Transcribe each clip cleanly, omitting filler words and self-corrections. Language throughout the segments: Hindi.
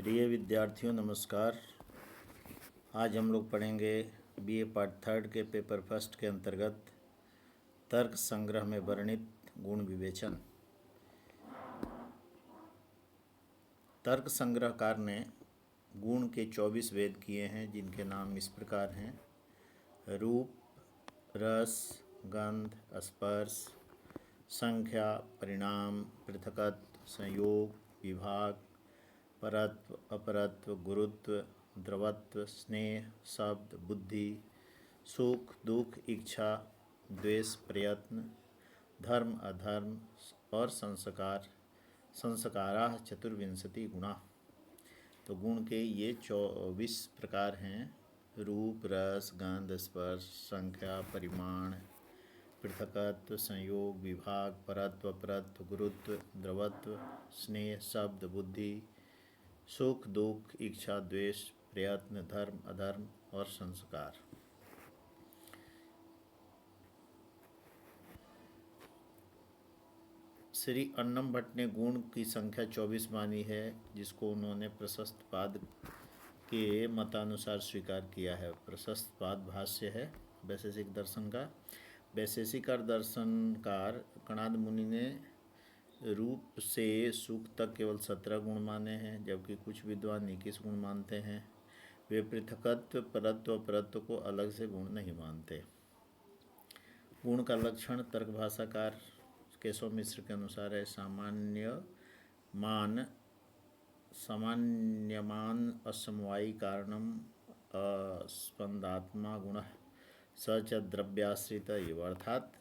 प्रिय विद्यार्थियों नमस्कार। आज हम लोग पढ़ेंगे बीए पार्ट थर्ड के पेपर फर्स्ट के अंतर्गत तर्क संग्रह में वर्णित गुण विवेचन। तर्क संग्रहकार ने गुण के 24 भेद किए हैं, जिनके नाम इस प्रकार हैं: रूप, रस, गंध, स्पर्श, संख्या, परिणाम, पृथकत्व, संयोग, विभाग, परत्व, अपरत्व, गुरुत्व, द्रवत्व, स्नेह, शब्द, बुद्धि, सुख, दुख, इच्छा, द्वेष, प्रयत्न, धर्म, अधर्म और संस्कार। संस्काराः चतुर्विंशति गुणा। तो गुण के ये 24 प्रकार हैं: रूप, रस, गंध, स्पर्श, संख्या, परिमाण, पृथकत्व, संयोग, विभाग, परत्व, अपरत्व, गुरुत्व, द्रवत्व, स्नेह, शब्द, बुद्धि, सुख, दुख, इच्छा, द्वेष, प्रयत्न, धर्म, अधर्म और संस्कार। श्री अन्नम भट्ट ने गुण की संख्या 24 मानी है, जिसको उन्होंने प्रशस्त पाद के मतानुसार स्वीकार किया है। प्रशस्त पाद भाष्य है वैशेषिक दर्शन का। वैशेषिक दर्शनकार कणाद मुनि ने रूप से सुख तक केवल 17 गुण माने हैं, जबकि कुछ विद्वान 21 गुण मानते हैं। वे पृथकत्व, परत्व, अपरत्व को अलग से गुण नहीं मानते। गुण का लक्षण तर्क भाषाकार केशव मिश्र के अनुसार है: सामान्यमान असमवायी कारणम अस्पंदात्मा गुणः स च द्रव्याश्रित एव। अर्थात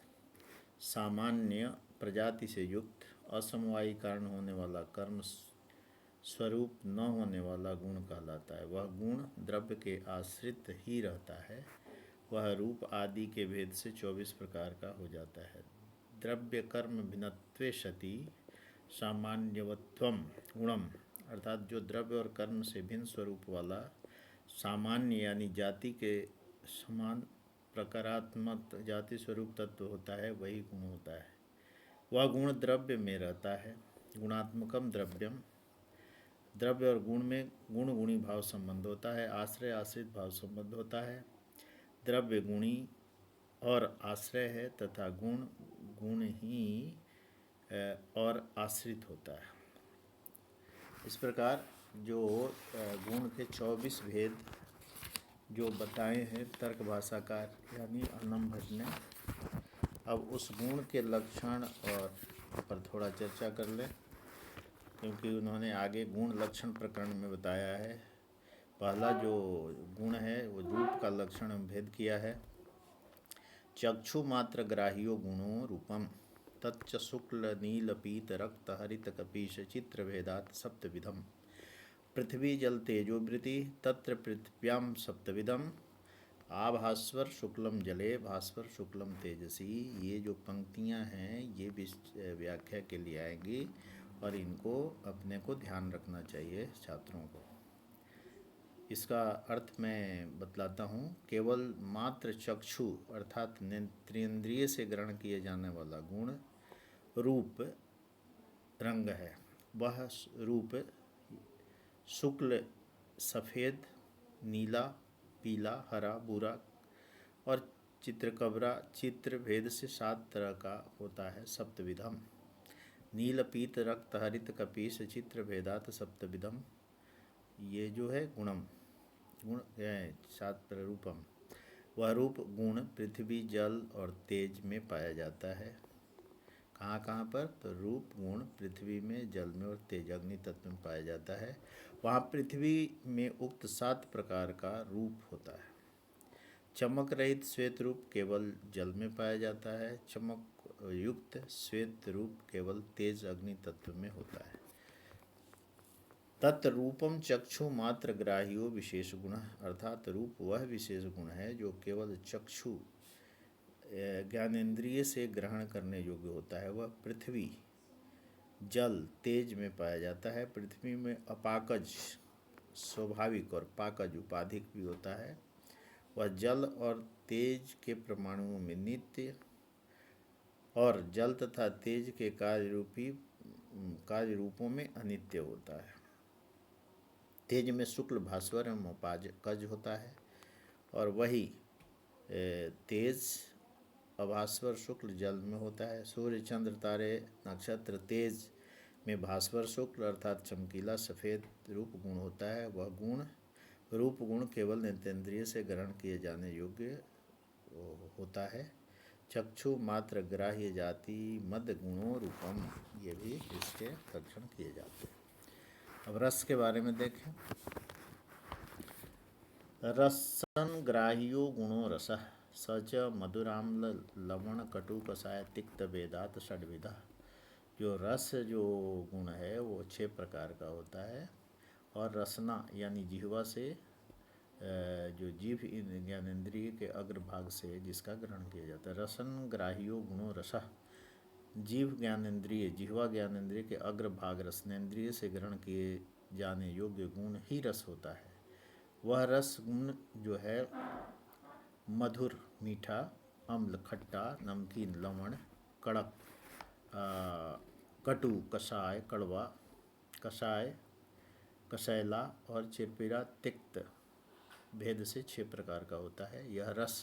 सामान्य प्रजाति से युक्त असमवायी कारण होने वाला कर्म स्वरूप न होने वाला गुण कहलाता है। वह गुण द्रव्य के आश्रित ही रहता है। वह रूप आदि के भेद से 24 प्रकार का हो जाता है। द्रव्य कर्म भिन्नत्वे सति सामान्यवत्वम गुणम। अर्थात जो द्रव्य और कर्म से भिन्न स्वरूप वाला सामान्य यानी जाति के समान प्रकारात्मक जाति स्वरूप तत्व होता है, वही गुण होता है। वह गुण द्रव्य में रहता है। गुणात्मकम द्रव्यम। द्रव्य और गुण में गुण गुणी भाव संबंध होता है। आश्रय आश्रित भाव संबंध होता है। द्रव्य गुणी और आश्रय है तथा गुण गुण ही और आश्रित होता है। इस प्रकार जो गुण के 24 भेद जो बताए हैं तर्क भाषाकार यानी अन्नम भट्ट ने, अब उस गुण के लक्षण और पर थोड़ा चर्चा कर लें, क्योंकि उन्होंने आगे गुण लक्षण प्रकरण में बताया है। पहला जो गुण है वो रूप का लक्षण भेद किया है। चक्षु मात्र ग्राह्यो गुणो रूपम तच्च शुक्ल नील पीत रक्त हरित कपीश चित्र भेदात सप्तविधम। पृथ्वी जल तेजो वृत्ति तत्र पृथिव्याम सप्तविधम। आभास्वर शुक्लम जले भास्वर शुक्लम तेजसी। ये जो पंक्तियां हैं ये व्याख्या के लिए आएंगी और इनको अपने को ध्यान रखना चाहिए छात्रों को। इसका अर्थ मैं बतलाता हूँ। केवल मात्र चक्षु अर्थात नेत्रेंद्रिय से ग्रहण किए जाने वाला गुण रूप रंग है। वह रूप शुक्ल सफ़ेद, नीला, पीला, हरा, भूरा और चित्रकबरा चित्र भेद से 7 तरह का होता है। सप्तविधम। नील पीत रक्त हरित कपीश चित्र भेदात सप्तविधम। ये जो है गुणम गुण 7 रूपम। वह रूप गुण पृथ्वी जल और तेज में पाया जाता है। कहाँ कहाँ पर? तो रूप गुण पृथ्वी में, जल में और तेज अग्नि तत्व में पाया जाता है। वहाँ पृथ्वी में उक्त 7 प्रकार का रूप होता है। चमक रहित श्वेत रूप केवल जल में पाया जाता है। चमक युक्त श्वेत रूप केवल तेज अग्नि तत्व में होता है। तत्रूपम चक्षु मात्र ग्राह्यो विशेष गुण। अर्थात रूप वह विशेष गुण है जो केवल चक्षु ज्ञानेंद्रिय से ग्रहण करने योग्य होता है। वह पृथ्वी जल तेज में पाया जाता है। पृथ्वी में अपाकज स्वाभाविक और पाकज उपाधिक भी होता है। वह जल और तेज के परमाणुओं में नित्य और जल तथा तेज के कार्य रूपों में अनित्य होता है। तेज में शुक्ल भास्वर एवं अपाकज होता है, और वही तेज अभास्वर शुक्ल जल में होता है। सूर्य चंद्र तारे नक्षत्र तेज में भास्वर शुक्ल अर्थात चमकीला सफ़ेद रूप गुण होता है। वह गुण रूप गुण केवल नेत्रेंद्रिय से ग्रहण किए जाने योग्य होता है। चक्षु मात्र ग्राह्य जाति मद गुणों रूपम, ये भी इसके लक्षण किए जाते हैं। अब रस के बारे में देखें। रसन ग्राह्यो गुणो रसः स च मधुराम्ल लवण कटु कषाय तिक्त वेदात षड्विधा। जो रस जो गुण है वो 6 प्रकार का होता है, और रसना यानी जिह्वा से जो जीभ ज्ञानेंद्रिय के अग्रभाग से जिसका ग्रहण किया जाता है। रसन ग्राह्यो गुणो रसः, जीव ज्ञानेंद्रिय जिह्वा ज्ञानेंद्रिय के अग्रभाग रसनेन्द्रिय से ग्रहण किए जाने योग्य गुण ही रस होता है। वह रस गुण जो है मधुर मीठा, अम्ल खट्टा, नमकीन लवण, कड़क कटु कषाय कड़वा, कषाय कषैला और चिरपिरा तिक्त भेद से 6 प्रकार का होता है। यह रस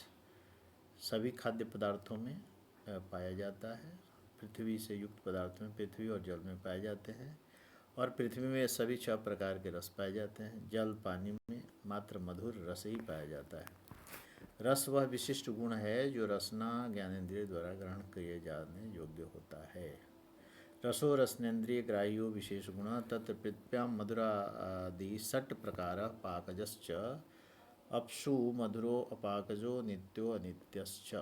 सभी खाद्य पदार्थों में पाया जाता है। पृथ्वी से युक्त पदार्थों में पृथ्वी और जल में पाए जाते हैं, और पृथ्वी में सभी 6 प्रकार के रस पाए जाते हैं। जल पानी में मात्र मधुर रस ही पाया जाता है। रस वह विशिष्ट गुण है जो रसना ज्ञानेंद्रिय द्वारा ग्रहण किए जाने योग्य होता है। रसो रसनेन्द्रिय ग्राह्यो विशेष गुण तत्र पृथ्व्यां मधुरादि षट् प्रकार पाकजश्च अपसु मधुरो अपाकजो नित्यो अनित्यश्च।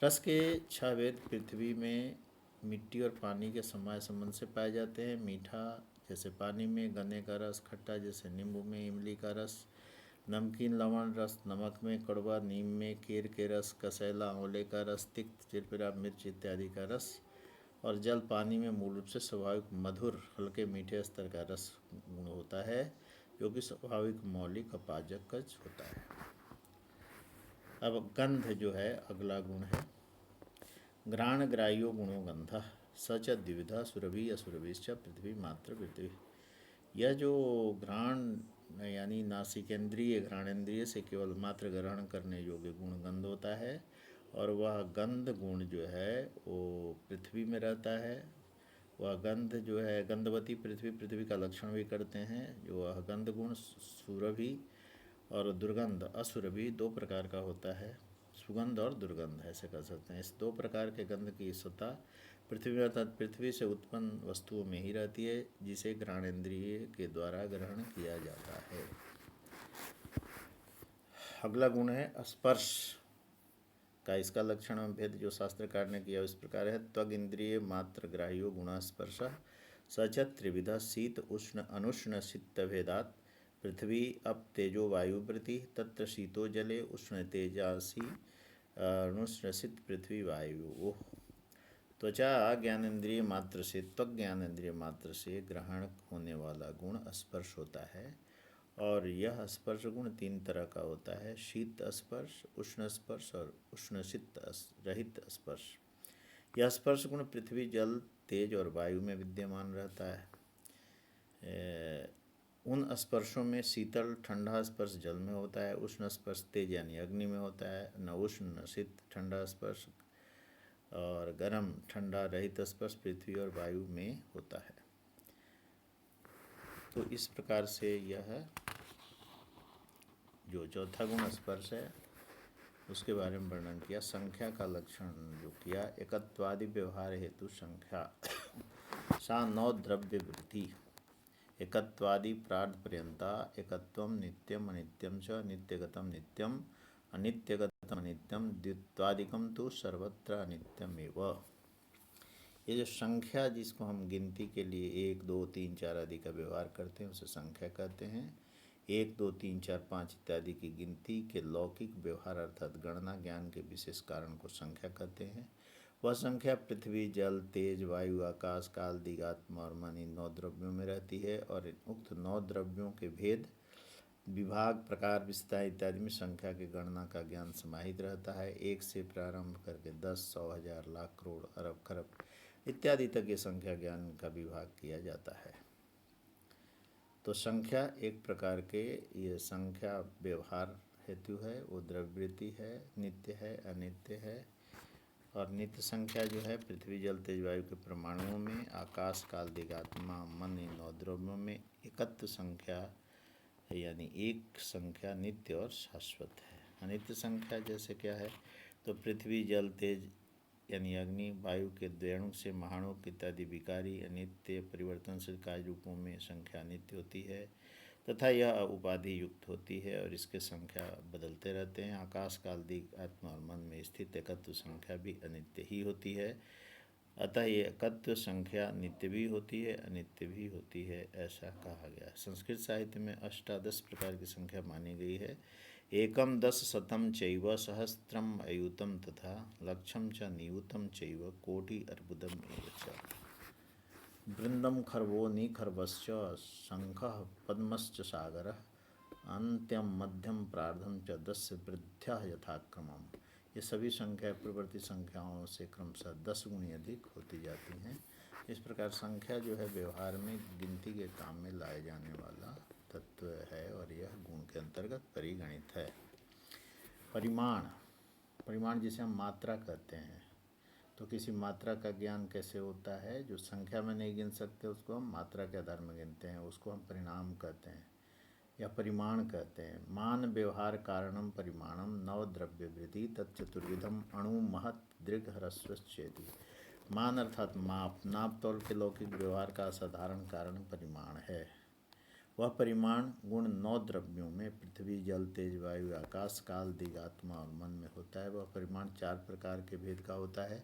रस के 6 भेद पृथ्वी में मिट्टी और पानी के समय संबंध से पाए जाते हैं। मीठा जैसे पानी में गन्ने का रस, खट्टा जैसे नींबू में इमली का रस, नमकीन लवण रस नमक में, कड़वा नीम में, केर के रस, कसैला आंवले का रस, तिक्त चिरपिरा मिर्च इत्यादि का रस, और जल पानी में मूल रूप से स्वाभाविक मधुर हल्के मीठे स्तर का रस गुण होता है, जो कि स्वाभाविक मौलिक अपाकज होता है। अब गंध जो है अगला गुण है। घ्राण ग्राह्यो गुणो गंधः स च द्विविधः सुरभि असुरभिश्च पृथ्वी मात्र पृथ्वी। यह जो घ्राण यानी नासिकेंद्रिय घ्राणेंद्रिय से केवल मात्र ग्रहण करने योग्य गुण गंध होता है, और वह गंध गुण जो है वो पृथ्वी में रहता है। वह गंध जो है गंधवती पृथ्वी का लक्षण भी करते हैं। जो वह गंध गुण सुरभि और दुर्गंध असुरभि 2 प्रकार का होता है। सुगंध और दुर्गंध ऐसे कर सकते हैं। इस 2 प्रकार के गंध की सत्ता पृथ्वी अर्थात पृथ्वी से उत्पन्न वस्तुओं में ही रहती है, जिसे घ्राणेंद्रिय के द्वारा ग्रहण किया जाता है। अगला गुण है स्पर्श का। इसका लक्षण में भेद जो शास्त्रकार ने किया इस प्रकार है। त्वग इंद्रिय मात्र ग्राह्यो गुण स्पर्श स च त्रिविध शीत उष्ण अनुष्ण शीत भेदात् पृथ्वी अप तेजो वायुवृत्ति तत्र शीतो जले उष्ण तेजासी अनुष्णसित पृथ्वी वायु। त्वचा ज्ञानेंद्रिय मात्र से त्वक ज्ञानेंद्रिय मात्र से ग्रहण होने वाला गुण स्पर्श होता है, और यह स्पर्श गुण 3 तरह का होता है। शीत स्पर्श, उष्ण स्पर्श और उष्णसित रहित स्पर्श। यह स्पर्श गुण पृथ्वी जल तेज और वायु में विद्यमान रहता है। उन स्पर्शों में शीतल ठंडा स्पर्श जल में होता है, उष्ण स्पर्श तेज यानी अग्नि में होता है, न उष्ण शीत ठंडा स्पर्श और गर्म ठंडा रहित स्पर्श पृथ्वी और वायु में होता है। तो इस प्रकार से यह जो चौथा गुण स्पर्श है उसके बारे में वर्णन किया। संख्या का लक्षण जो किया, एकत्वादि व्यवहार हेतु संख्या सा 9 द्रव्य वृत्ति एकत्वादि प्रार्थ पर्यंता एकत्वम नित्यम अनित्यम च नित्यगतम नित्यम अनित्यगतम अनित्यम द्वित्वादिकम तो सर्वत्र अनित्यमेव। ये जो संख्या जिसको हम गिनती के लिए 1 2 3 4 आदि का व्यवहार करते हैं उसे संख्या कहते हैं। 1 2 3 4 5 इत्यादि की गिनती के लौकिक व्यवहार अर्थात गणना ज्ञान के विशेष कारण को संख्या कहते हैं। वह संख्या पृथ्वी जल तेज वायु आकाश काल दिगात्मा और मन इन 9 द्रव्यों में रहती है, और उक्त 9 द्रव्यों के भेद विभाग प्रकार विस्तार इत्यादि में संख्या की गणना का ज्ञान समाहित रहता है। 1 से प्रारंभ करके 10 100 1000 लाख करोड़ अरब खरब इत्यादि तक ये संख्या ज्ञान का विभाग किया जाता है। तो संख्या एक प्रकार के, ये संख्या व्यवहार हेतु है, वो द्रव्यवृत्ति है, नित्य है, अनित्य है। और नित्य संख्या जो है पृथ्वी जल तेज वायु के परमाणुओं में, आकाश काल दिगात्मा मन इन 9 द्रव्यों में एकत्व संख्या है, यानी एक संख्या नित्य और शाश्वत है। अनित्य संख्या जैसे क्या है, तो पृथ्वी जल तेज यानी अग्नि वायु के द्वैणुक से महाणुक इत्यादि विकारी अनित्य परिवर्तनशील कार्य रूपों में संख्या अनित्य होती है तथा यह उपाधि युक्त होती है और इसके संख्या बदलते रहते हैं। आकाश काल दिग आत्मा और मन में स्थित एकत्व संख्या भी अनित्य ही होती है। अतः ये एकत्व संख्या नित्य भी होती है, अनित्य भी होती है, ऐसा कहा गया। संस्कृत साहित्य में अष्टादश प्रकार की संख्या मानी गई है। एकम 10 शतम चैव सहस्त्रम अयुतम तथा लक्षम च नियुतम चैव कोटि अर्बुदम एव च। वृंदम खर्वो निखर्वश्च शंखः पद्मश्च सागरः अंत्यम मध्यम प्रार्धम च 10 वृद्ध्या यथाक्रमम्। ये सभी संख्या प्रवृत्ति संख्याओं से क्रमशः 10 गुणी अधिक होती जाती हैं। इस प्रकार संख्या जो है व्यवहार में गिनती के काम में लाए जाने वाला तत्व है और यह गुण के अंतर्गत परिगणित है। परिमाण, परिमाण जिसे हम मात्रा कहते हैं, तो किसी मात्रा का ज्ञान कैसे होता है? जो संख्या में नहीं गिन सकते उसको हम मात्रा के आधार में गिनते हैं, उसको हम परिणाम कहते हैं या परिमाण कहते हैं। मान व्यवहार कारणम परिमाणम नव द्रव्य वृद्धि तत्चतुर्विधम अणु महत दीर्घ ह्रस्वच्छेदी। मान अर्थात माप, नाप तौल के लौकिक व्यवहार का साधारण कारण परिमाण है। वह परिमाण गुण 9 द्रव्यों में पृथ्वी जल तेज वायु आकाश काल दिग आत्मा और मन में होता है। वह परिमाण 4 प्रकार के भेद का होता है।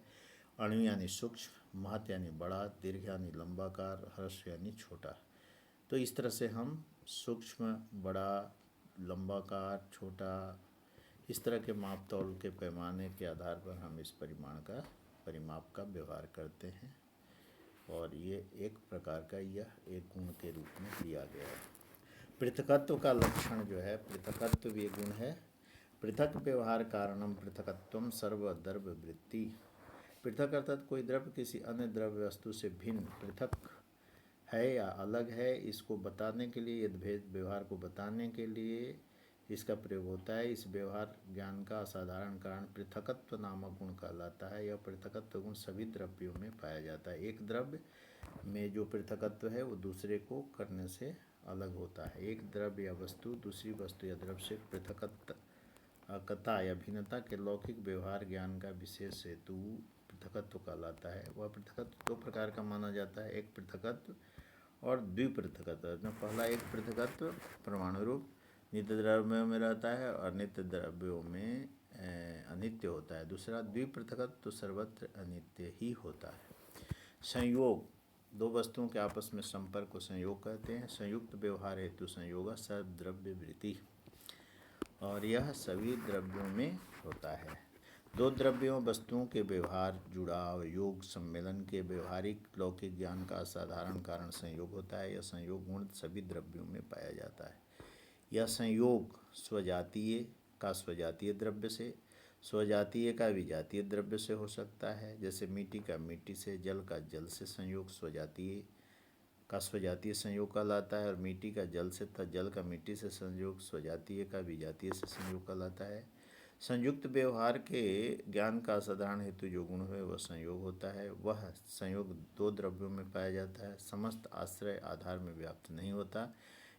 अणु यानी सूक्ष्म, महत यानी बड़ा, दीर्घ यानी लंबाकार, ह्रस्व यानी छोटा। तो इस तरह से हम सूक्ष्म, बड़ा, लंबाकार, छोटा, इस तरह के माप तौल के पैमाने के आधार पर हम इस परिमाप का व्यवहार करते हैं और ये एक प्रकार का यह एक गुण के रूप में लिया गया है। पृथकत्व का लक्षण जो है, पृथकत्व भी गुण है। पृथक व्यवहार कारणम पृथकत्वम सर्वद्रव्य वृत्ति। पृथक अर्थात कोई द्रव्य किसी अन्य द्रव्य वस्तु से भिन्न, पृथक है या अलग है, इसको बताने के लिए, यदि भेद व्यवहार को बताने के लिए इसका प्रयोग होता है। इस व्यवहार ज्ञान का असाधारण कारण पृथकत्व नामक गुण कहलाता है। यह पृथकत्व गुण सभी द्रव्यों में पाया जाता है। एक द्रव्य में जो पृथकत्व है वो दूसरे को करने से अलग होता है। एक द्रव्य या वस्तु दूसरी वस्तु या द्रव्य से पृथकता या भिन्नता के लौकिक व्यवहार ज्ञान का विशेष हेतु पृथकत्व कहलाता है। वह पृथकत्व 2 प्रकार का माना जाता है, एक पृथकत्व और द्विपृथकत्व। पहला एक पृथकत्व परमाणु रूप नित्य द्रव्यों में रहता है और नित्य द्रव्यों में अनित्य होता है। दूसरा द्विपृथकत्व तो सर्वत्र अनित्य ही होता है। संयोग, 2 वस्तुओं के आपस में संपर्क को संयोग कहते हैं। संयुक्त व्यवहार हेतु संयोग सर्वद्रव्य वृत्ति, और यह सभी द्रव्यों में होता है। 2 द्रव्यों वस्तुओं के व्यवहार, जुड़ाव, योग, सम्मेलन के व्यवहारिक लौकिक ज्ञान का असाधारण कारण संयोग होता है। यह संयोग गुण सभी द्रव्यों में पाया जाता है। यह संयोग स्वजातीय का स्वजातीय द्रव्य से, स्वजातीय का विजातीय द्रव्य से हो सकता है। जैसे मिट्टी का मिट्टी से, जल का जल से संयोग स्वजातीय का स्वजातीय संयोग कहलाता है और मिट्टी का जल से तथा जल का मिट्टी से संयोग स्वजातीय का विजातीय से संयोग कहलाता है। संयुक्त व्यवहार के ज्ञान का साधारण हेतु जो गुण है वह संयोग होता है। वह संयोग 2 द्रव्यों में पाया जाता है, समस्त आश्रय आधार में व्याप्त नहीं होता।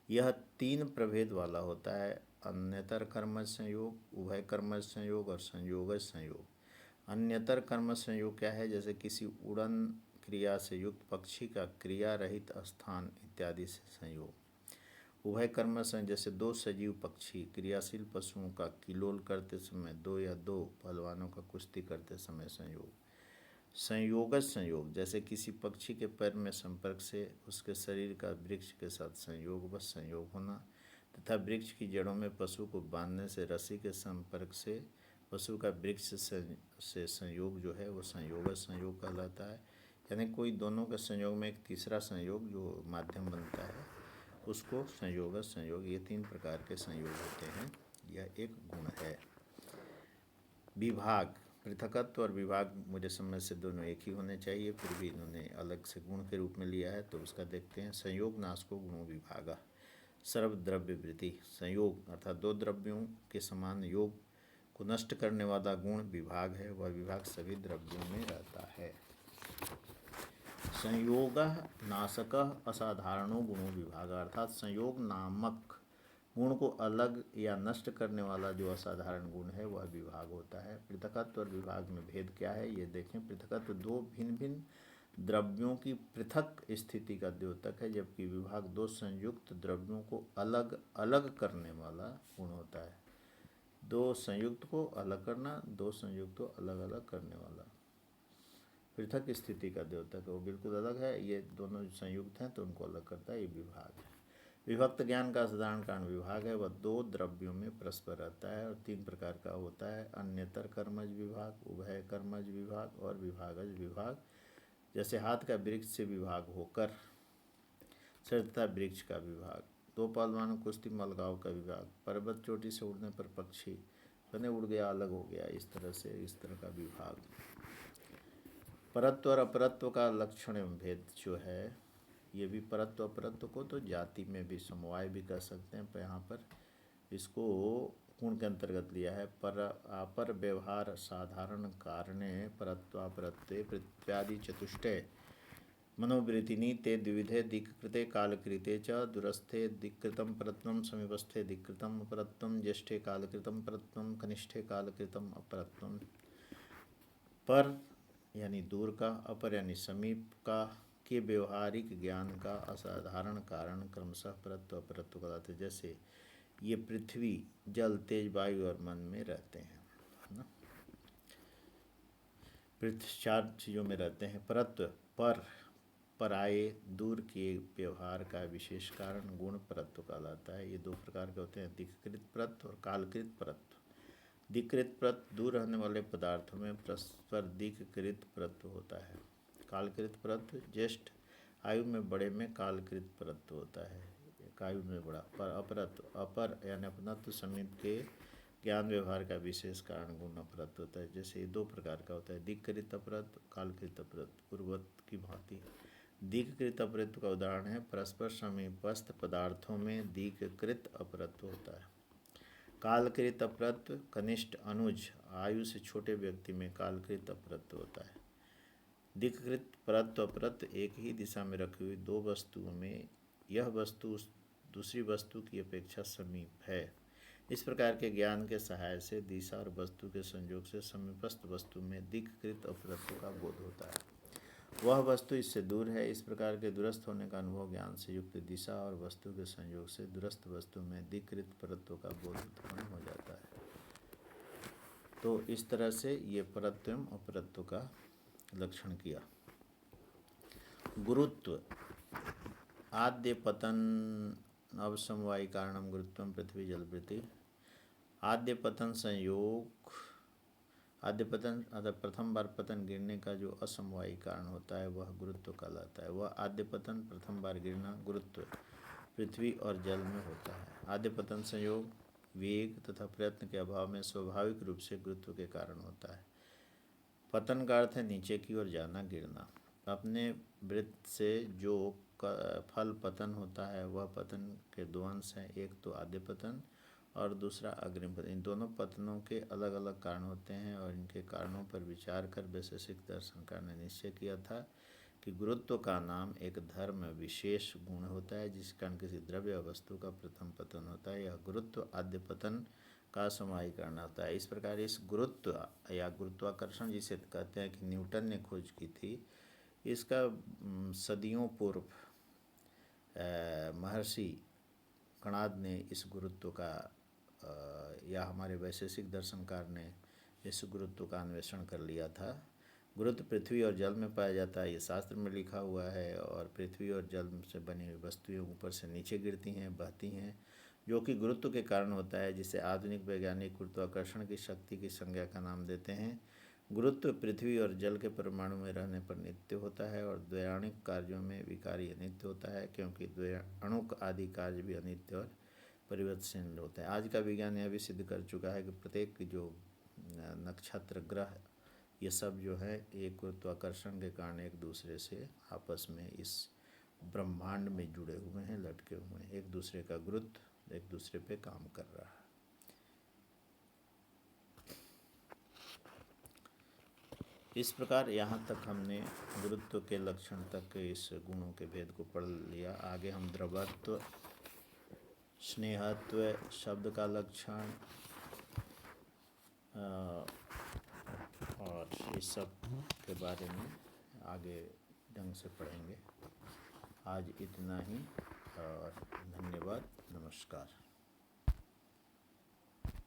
यह 3 प्रभेद वाला होता है, अन्यतर कर्मज संयोग, उभय कर्मज संयोग और संयोगज संयोग। अन्यतर कर्मज संयोग क्या है? जैसे किसी उड़न क्रिया से युक्त पक्षी का क्रिया रहित स्थान इत्यादि से संयोग। उभय कर्मज संयोग जैसे 2 सजीव पक्षी क्रियाशील पशुओं का किलोल करते समय, 2 या 2 पहलवानों का कुश्ती करते समय संयोग। संयोगज संयोग जैसे किसी पक्षी के पैर में संपर्क से उसके शरीर का वृक्ष के साथ संयोगवश संयोग होना तथा वृक्ष की जड़ों में पशु को बांधने से रस्सी के संपर्क से पशु का वृक्ष से संयोग जो है वो संयोगज संयोग कहलाता है। यानी कोई दोनों के संयोग में एक तीसरा संयोग जो माध्यम बनता है उसको संयोगज संयोग, ये 3 प्रकार के संयोग होते हैं। यह एक गुण है। विभाग, पृथकत्व और विभाग मुझे समझ से दोनों एक ही होने चाहिए, फिर भी इन्होंने अलग से गुण के रूप में लिया है, तो उसका देखते हैं। संयोग नाशको गुणों विभागा सर्वद्रव्य वृत्ति। संयोग अर्थात दो द्रव्यों के समान योग को नष्ट करने वाला गुण विभाग है, वह विभाग सभी द्रव्यों में रहता है। संयोग नाशक असाधारणों गुणों विभाग अर्थात संयोग नामक गुण को अलग या नष्ट करने वाला जो असाधारण गुण है वह विभाग होता है। पृथकत्व और विभाग में भेद क्या है ये देखें। पृथकत्व दो भिन्न भिन्न द्रव्यों की पृथक स्थिति का द्योतक है, जबकि विभाग दो संयुक्त द्रव्यों को अलग अलग करने वाला गुण होता है। दो संयुक्त को अलग करना, दो संयुक्त को अलग अलग करने वाला पृथक स्थिति का द्योतक है, वो बिल्कुल अलग है। ये दोनों संयुक्त हैं तो उनको अलग करता है, ये विभाग है। विभक्त ज्ञान का साधारण कारण विभाग है, वह दो द्रव्यों में परस्पर रहता है और तीन प्रकार का होता है। अन्यतर कर्मज विभाग, उभय कर्मज विभाग और विभागज विभाग। जैसे हाथ का वृक्ष से विभाग होकर तथा वृक्ष का विभाग, दो पहलवानों कुश्ती मलगांव का विभाग, पर्वत चोटी से उड़ने पर पक्षी बने उड़ गया अलग हो गया, इस तरह से इस तरह का विभाग। परत्व और अपरत्व का लक्षण एवं भेद जो है, ये भी परत्व अपरत्व को तो जाति में भी समवाय भी कह सकते हैं, पर यहाँ पर इसको गुण के अंतर्गत लिया है। पर अपर व्यवहार साधारण कारणे परत्वापरत्वे पृथ्व्यादि चतुष्टय मनोवृत्तिनी ते द्विविधे दिक्कृते कालकृते च दूरस्थे दिक्कृतं परत्वं समीपस्थे दिक्कृतं अपरत्वं ज्येष्ठे कालकृतं परत्वं कनिष्ठे कालकृतं अपरत्वं। पर यानी दूर का, अपर यानी समीप का के व्यवहारिक ज्ञान का असाधारण कारण क्रमशः परत्व अपरत्व कहलाते हैं। जैसे ये पृथ्वी जल तेज वायु और मन में रहते हैं ना, पृथ्वी चार चीज़ों में रहते हैं। परत्व पर पराये दूर के व्यवहार का विशेष कारण गुण परत्व कहलाता है। ये दो प्रकार के होते हैं, दिक्कृत परत्व और कालकृत परत्व। दिक्कृत परत्व दूर रहने वाले पदार्थों में परस्पर दिक्कृत परत्व होता है। कालकृत परत्व ज्येष्ठ आयु में बड़े में कालकृत परत्व होता है, आयु में बड़ा। पर अपरत्व अपर यानी अपनत्व समीप के ज्ञान व्यवहार का विशेष कारण गुण अपरत्व होता है। जैसे दो प्रकार का होता है, दिक्कृत अपरत्व कालकृत अपरत्व पूर्वत की भांति। दिक्कृत अपरत्व का उदाहरण है परस्पर समीपस्थ पदार्थों में दिक्कृत अपरत्व होता है। कालकृत अपरत्व कनिष्ठ अनुज आयु से छोटे व्यक्ति में कालकृत अपरत्व होता है। दिक्कृत परत्व अपरत्व एक ही दिशा में रखी हुई दो वस्तुओं में यह वस्तु दूसरी वस्तु की अपेक्षा समीप है, इस प्रकार के ज्ञान के सहाय से दिशा और वस्तु के संयोग से समीपस्थ वस्तु में दिक्कृत अपरत्व का बोध होता है। वह वस्तु इससे दूर है, इस प्रकार के दूरस्थ होने का अनुभव ज्ञान से युक्त दिशा और वस्तु के संयोग से दूरस्थ वस्तु में दिक्कृत परत्व का बोध उत्पन्न हो जाता है। तो इस तरह से ये परत्व एवं अपरत्व का लक्षण किया। गुरुत्व आद्य पतन अवसमवायी कारणम गुरुत्वम पृथ्वी जलवृत्ति। आद्य पतन संयोग, आद्य पतन अर्थात प्रथम बार पतन गिरने का जो असमवायी कारण होता है वह गुरुत्व कहलाता है। वह आद्य पतन प्रथम बार गिरना गुरुत्व पृथ्वी और जल में होता है। आद्य पतन संयोग वेग तथा प्रयत्न के अभाव में स्वाभाविक रूप से गुरुत्व के कारण होता है। पतन का अर्थ है नीचे की ओर जाना, गिरना। अपने वृत्त से जो फल पतन होता है वह पतन के दो अंश हैं, एक तो आद्य पतन और दूसरा अग्रिम पतन। इन दोनों पतनों के अलग अलग कारण होते हैं और इनके कारणों पर विचार कर वैशेषिक दर्शनकार ने निश्चय किया था कि गुरुत्व का नाम एक धर्म विशेष गुण होता है जिस कारण किसी द्रव्य वस्तु का प्रथम पतन होता है। यह गुरुत्व आद्य पतन का समवायी कारण होता है। इस प्रकार इस गुरुत्व या गुरुत्वाकर्षण जिसे कहते हैं कि न्यूटन ने खोज की थी, इसका सदियों पूर्व महर्षि कणाद ने इस गुरुत्व का या हमारे वैशेषिक दर्शनकार ने इस गुरुत्व का अन्वेषण कर लिया था। गुरुत्व पृथ्वी और जल में पाया जाता है, ये शास्त्र में लिखा हुआ है। और पृथ्वी और जल से बनी हुई वस्तुएं ऊपर से नीचे गिरती हैं, बहती हैं, जो कि गुरुत्व के कारण होता है, जिसे आधुनिक वैज्ञानिक गुरुत्वाकर्षण की शक्ति की संज्ञा का नाम देते हैं। गुरुत्व पृथ्वी और जल के परमाणु में रहने पर नित्य होता है और द्वैयाणिक कार्यों में विकारी अनित्य होता है, क्योंकि द्वैयाणुक आदि कार्य भी अनित्य और परिवर्तनशील होते हैं। आज का विज्ञान यह भी सिद्ध कर चुका है कि प्रत्येक जो नक्षत्र ग्रह ये सब जो है एक गुरुत्वाकर्षण के कारण एक दूसरे से आपस में इस ब्रह्मांड में जुड़े हुए हैं, लटके हुए हैं। एक दूसरे का गुरुत्व एक दूसरे पे काम कर रहा है। इस प्रकार यहाँ तक हमने गुरुत्व के लक्षण तक इस गुणों के भेद को पढ़ लिया। आगे हम द्रवत्व, स्नेहत्व, शब्द का लक्षण और इस सब के बारे में आगे ढंग से पढ़ेंगे। आज इतना ही और धन्यवाद, नमस्कार।